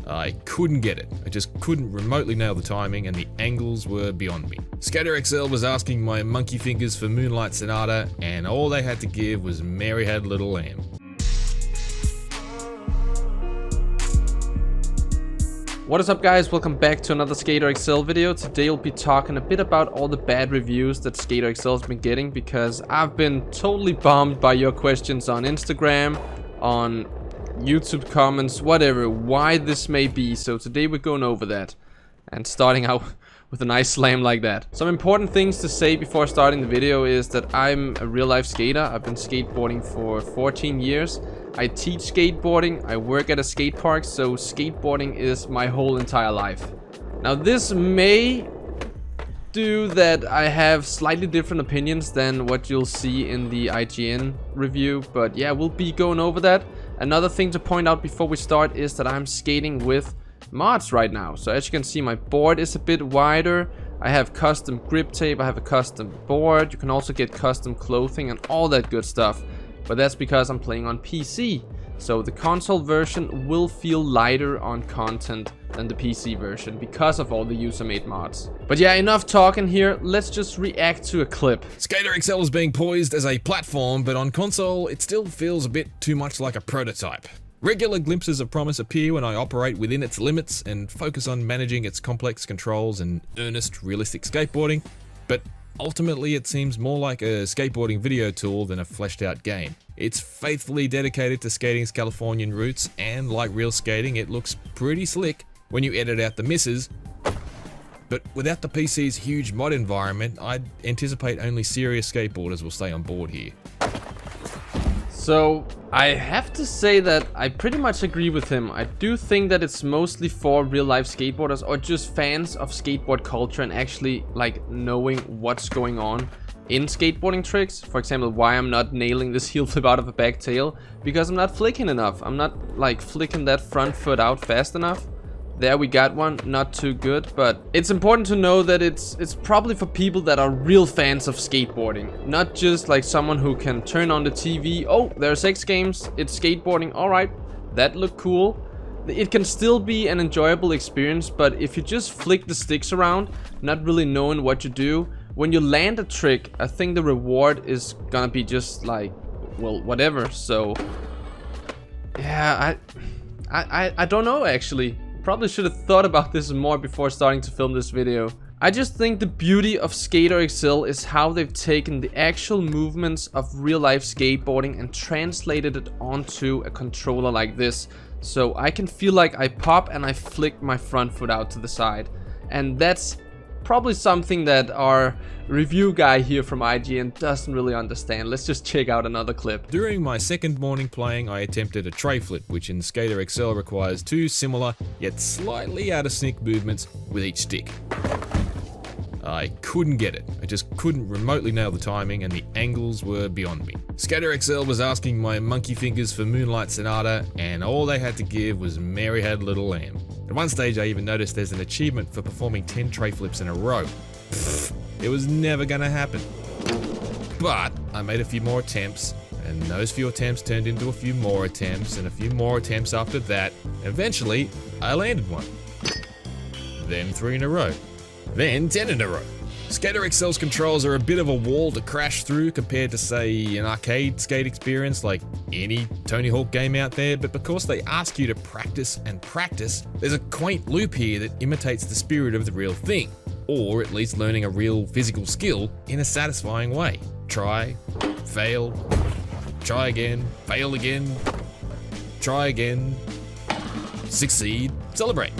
I couldn't get it. I just couldn't remotely nail the timing and the angles were beyond me. SKATER XL was asking my monkey fingers for Moonlight Sonata and all they had to give was Mary Had Little Lamb. What is up guys, welcome back to another SKATER XL video. Today we'll be talking a bit about all the bad reviews that SKATER XL has been getting, because I've been totally bummed by your questions on Instagram, on YouTube comments, whatever, why this may be. So today we're going over that and starting out with a nice slam like that. Some important things to say before starting the video is that I'm a real life skater. I've been skateboarding for 14 years. I teach skateboarding, I work at a skate park, so skateboarding is my whole entire life. Now this may do that I have slightly different opinions than what you'll see in the IGN review, but yeah, we'll be going over that. Another thing to point out before we start is that I'm skating with mods right now. So as you can see, my board is a bit wider. I have custom grip tape, I have a custom board. You can also get custom clothing and all that good stuff. But that's because I'm playing on PC. So the console version will feel lighter on content than the PC version because of all the user-made mods. But yeah, enough talking here. Let's just react to a clip. SKATER XL is being poised as a platform, but on console it still feels a bit too much like a prototype. Regular glimpses of promise appear when I operate within its limits and focus on managing its complex controls and earnest, realistic skateboarding, but ultimately it seems more like a skateboarding video tool than a fleshed out game. It's faithfully dedicated to skating's Californian roots, and like real skating, it looks pretty slick when you edit out the misses. But without the PC's huge mod environment, I'd anticipate only serious skateboarders will stay on board here. So I have to say that I pretty much agree with him. I do think that it's mostly for real life skateboarders or just fans of skateboard culture and actually like knowing what's going on in skateboarding tricks. For example, why I'm not nailing this heel flip out of a back tail, because I'm not flicking enough. I'm not like flicking that front foot out fast enough. There we got one, not too good, but it's important to know that it's probably for people that are real fans of skateboarding, not just like someone who can turn on the TV, oh, there's X Games, it's skateboarding, alright, that looked cool. It can still be an enjoyable experience, but if you just flick the sticks around, not really knowing what you do, when you land a trick, I think the reward is gonna be just like, well, whatever. So yeah, I don't know actually. Probably should have thought about this more before starting to film this video. I just think the beauty of SKATER XL is how they've taken the actual movements of real life skateboarding and translated it onto a controller like this. So I can feel like I pop and I flick my front foot out to the side. And that's probably something that our review guy here from IGN doesn't really understand. Let's just check out another clip. During my second morning playing, I attempted a tray flip, which in SKATER XL requires two similar yet slightly out of sync movements with each stick. I couldn't get it. I just couldn't remotely nail the timing and the angles were beyond me. SKATER XL was asking my monkey fingers for Moonlight Sonata and all they had to give was Mary Had Little Lamb. At one stage I even noticed there's an achievement for performing 10 tray flips in a row. Pfft, it was never gonna happen. But I made a few more attempts, and those few attempts turned into a few more attempts and a few more attempts after that. Eventually I landed one. Then 3 in a row. Then 10 in a row. SKATER XL's controls are a bit of a wall to crash through compared to, say, an arcade skate experience like any Tony Hawk game out there, but because they ask you to practice and practice, there's a quaint loop here that imitates the spirit of the real thing, or at least learning a real physical skill in a satisfying way. Try, fail, try again, fail again, try again, succeed, celebrate.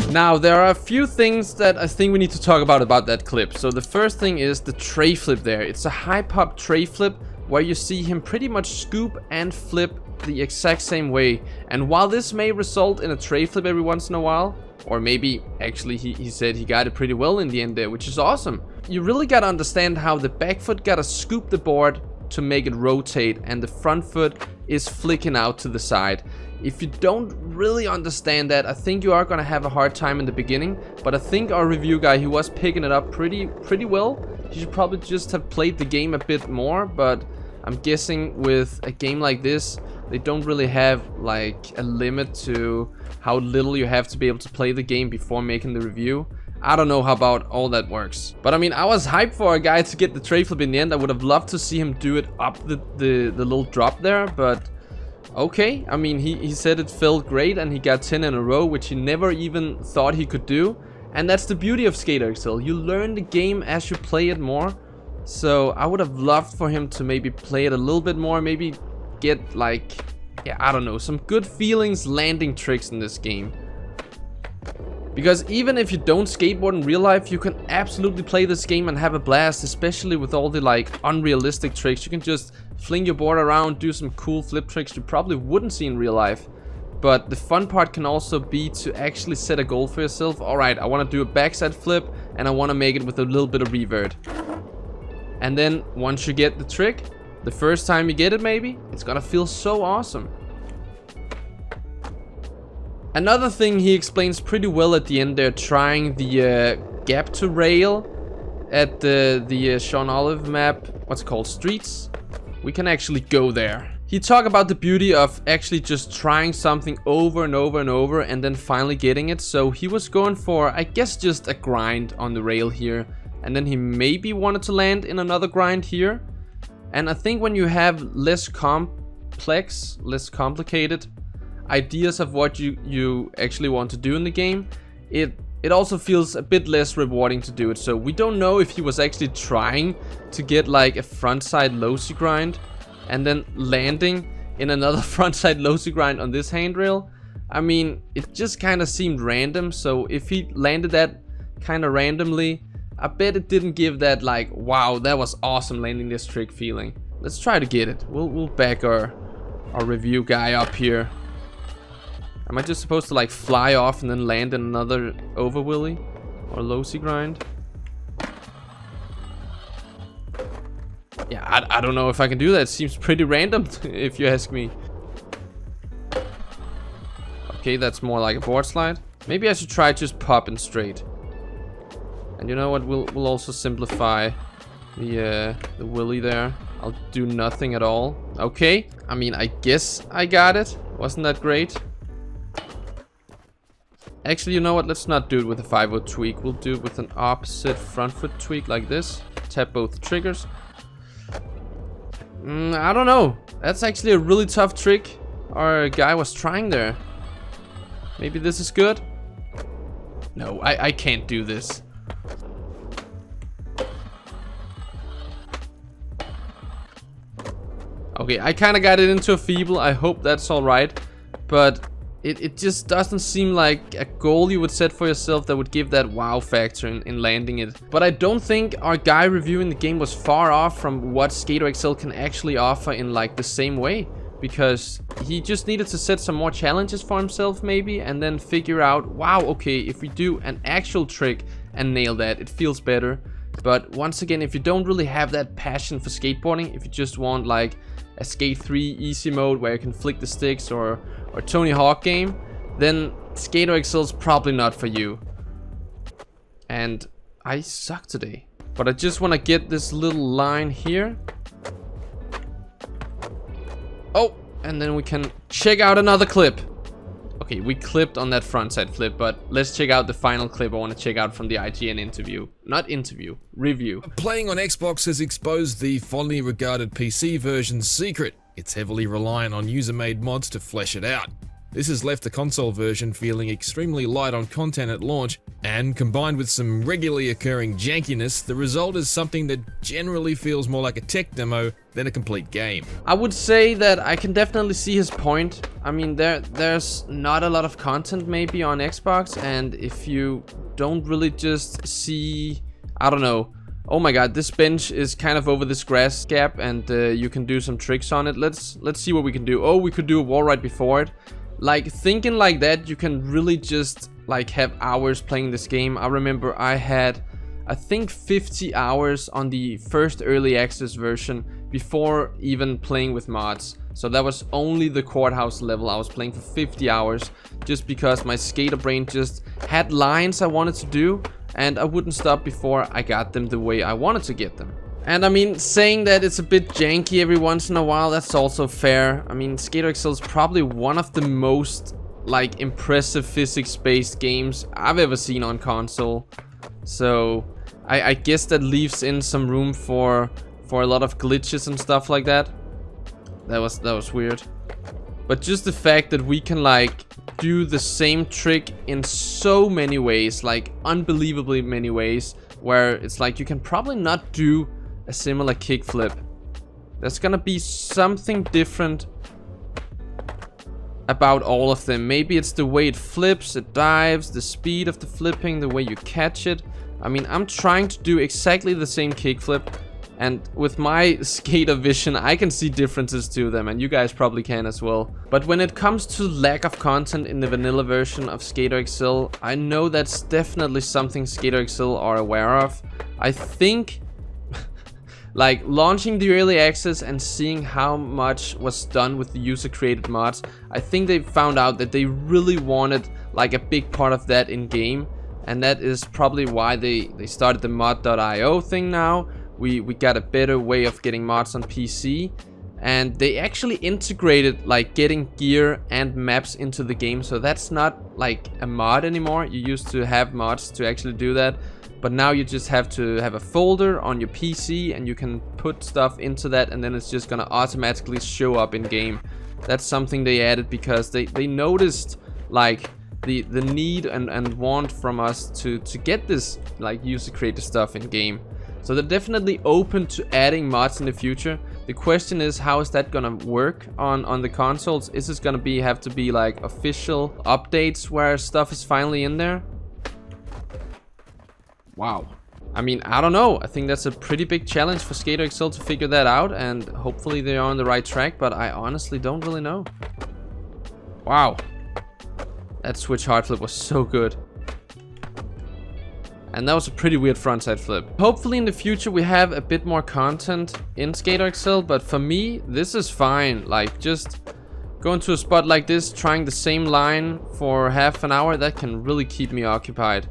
Now, there are a few things that I think we need to talk about that clip. So the first thing is the tray flip there. It's a high pop tray flip where you see him pretty much scoop and flip the exact same way. And while this may result in a tray flip every once in a while, or maybe actually he said he got it pretty well in the end there, which is awesome. You really gotta understand how the back foot gotta scoop the board to make it rotate and the front foot is flicking out to the side. If you don't really understand that, I think you are gonna have a hard time in the beginning, but I think our review guy, he was picking it up pretty well. He should probably just have played the game a bit more, but I'm guessing with a game like this, they don't really have like a limit to how little you have to be able to play the game before making the review. I don't know how about all that works. But I mean, I was hyped for a guy to get the tray flip in the end. I would have loved to see him do it up the little drop there, but okay. I mean, he said it felt great and he got 10 in a row, which he never even thought he could do. And that's the beauty of SKATER XL. You learn the game as you play it more. So I would have loved for him to maybe play it a little bit more, maybe get like, yeah, I don't know, some good feelings landing tricks in this game. Because even if you don't skateboard in real life, you can absolutely play this game and have a blast, especially with all the like unrealistic tricks. You can just fling your board around, do some cool flip tricks you probably wouldn't see in real life. But the fun part can also be to actually set a goal for yourself. Alright, I want to do a backside flip and I want to make it with a little bit of revert. And then once you get the trick, the first time you get it maybe, it's gonna feel so awesome. Another thing he explains pretty well at the end there, trying the gap to rail at the Sean Olive map, what's it called, Streets. We can actually go there. He talked about the beauty of actually just trying something over and over and over and then finally getting it. So he was going for, I guess, just a grind on the rail here. And then he maybe wanted to land in another grind here. And I think when you have less complex, less complicated ideas of what you actually want to do in the game, it also feels a bit less rewarding to do it. So we don't know if he was actually trying to get like a frontside low-C grind and then landing in another frontside low-C grind on this handrail. I mean, it just kind of seemed random. So if he landed that kind of randomly, I bet it didn't give that like, wow, that was awesome landing this trick feeling. Let's try to get it. We'll back our review guy up here. Am I just supposed to like fly off and then land in another over willy or low-C grind? Yeah, I don't know if I can do that. It seems pretty random if you ask me. Okay, that's more like a board slide. Maybe I should try just popping straight. And you know what? We'll also simplify the willy there. I'll do nothing at all. Okay. I mean, I guess I got it. Wasn't that great? Actually, you know what? Let's not do it with a 5-0 tweak. We'll do it with an opposite front foot tweak like this. Tap both triggers. I don't know. That's actually a really tough trick our guy was trying there. Maybe this is good? No, I can't do this. Okay, I kind of got it into a feeble. I hope that's alright. But it just doesn't seem like a goal you would set for yourself that would give that wow factor in landing it. But I don't think our guy reviewing the game was far off from what SKATER XL can actually offer in like the same way. Because he just needed to set some more challenges for himself maybe, and then figure out, wow, okay, if we do an actual trick and nail that, it feels better. But once again, if you don't really have that passion for skateboarding, if you just want like a Skate 3 easy mode where you can flick the sticks or Tony Hawk game, then SKATER XL is probably not for you. And I suck today. But I just want to get this little line here. Oh, and then we can check out another clip. Okay, we clipped on that frontside flip, but let's check out the final clip I want to check out from the IGN interview. Not interview, review. Playing on Xbox has exposed the fondly regarded PC version's secret. It's heavily reliant on user-made mods to flesh it out. This has left the console version feeling extremely light on content at launch, and combined with some regularly occurring jankiness, the result is something that generally feels more like a tech demo than a complete game. I would say that I can definitely see his point. I mean, there's not a lot of content maybe on Xbox, and if you don't really just see, I don't know, oh my god, this bench is kind of over this grass gap and you can do some tricks on it. Let's see what we can do. Oh, we could do a wall right before it. Like, thinking like that, you can really just like have hours playing this game. I remember I had, I think, 50 hours on the first early access version before even playing with mods. So that was only the Courthouse level. I was playing for 50 hours just because my skater brain just had lines I wanted to do, and I wouldn't stop before I got them the way I wanted to get them. And I mean, saying that it's a bit janky every once in a while, that's also fair. I mean, SKATER XL is probably one of the most like impressive physics-based games I've ever seen on console. So I guess that leaves in some room for a lot of glitches and stuff like that. That was weird. But just the fact that we can like do the same trick in so many ways, like unbelievably many ways, where it's like you can probably not do a similar kickflip. There's gonna be something different about all of them. Maybe it's the way it flips, it dives, the speed of the flipping, the way you catch it. I mean, I'm trying to do exactly the same kickflip, and with my skater vision, I can see differences to them, and you guys probably can as well. But when it comes to lack of content in the vanilla version of SKATER XL, I know that's definitely something SKATER XL are aware of. I think like launching the early access and seeing how much was done with the user created mods, I think they found out that they really wanted like a big part of that in game, and that is probably why they started the mod.io thing now. We got a better way of getting mods on PC, and they actually integrated like getting gear and maps into the game, so that's not like a mod anymore. You used to have mods to actually do that, but now you just have to have a folder on your PC and you can put stuff into that, and then it's just gonna automatically show up in game. That's something they added because they noticed like the need and want from us to get this like user created stuff in game. So they're definitely open to adding mods in the future. The question is, how is that gonna work on the consoles? Is this gonna have to be like official updates where stuff is finally in there? Wow. I mean, I don't know. I think that's a pretty big challenge for SKATER XL to figure that out, and hopefully they are on the right track, but I honestly don't really know. Wow. That switch hard flip was so good. And that was a pretty weird frontside flip. Hopefully in the future we have a bit more content in SKATER XL, but for me, this is fine. Like, just going to a spot like this, trying the same line for half an hour, that can really keep me occupied.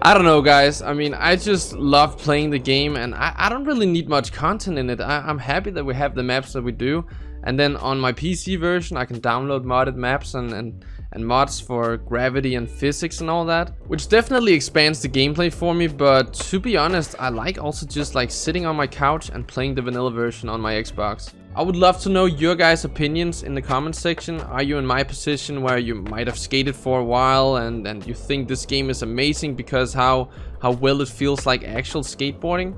I don't know, guys. I mean, I just love playing the game, and I don't really need much content in it. I'm happy that we have the maps that we do. And then on my PC version, I can download modded maps and mods for gravity and physics and all that, which definitely expands the gameplay for me. But to be honest, I like also just like sitting on my couch and playing the vanilla version on my Xbox. I would love to know your guys' opinions in the comments section. Are you in my position where you might have skated for a while and you think this game is amazing because how well it feels like actual skateboarding?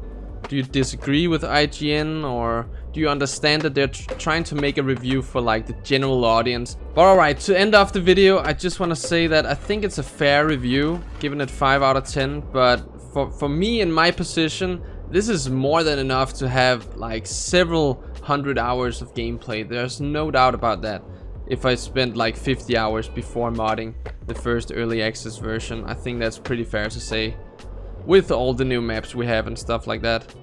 Do you disagree with IGN, or do you understand that they're trying to make a review for like the general audience? But alright, to end off the video, I just want to say that I think it's a fair review, giving it 5 out of 10. But for me in my position, this is more than enough to have like several hundred hours of gameplay. There's no doubt about that. If I spent like 50 hours before modding the first early access version, I think that's pretty fair to say, with all the new maps we have and stuff like that.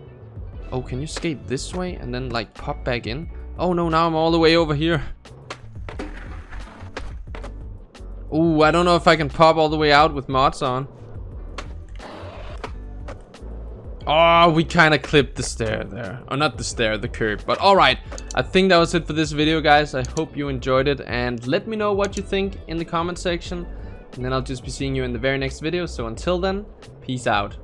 Oh, can you skate this way and then like pop back in? Oh no, now I'm all the way over here. Ooh, I don't know if I can pop all the way out with mods on. Oh, we kind of clipped the stair there. Or not the stair, the curb. But alright, I think that was it for this video, guys. I hope you enjoyed it, and let me know what you think in the comment section. And then I'll just be seeing you in the very next video. So until then, peace out.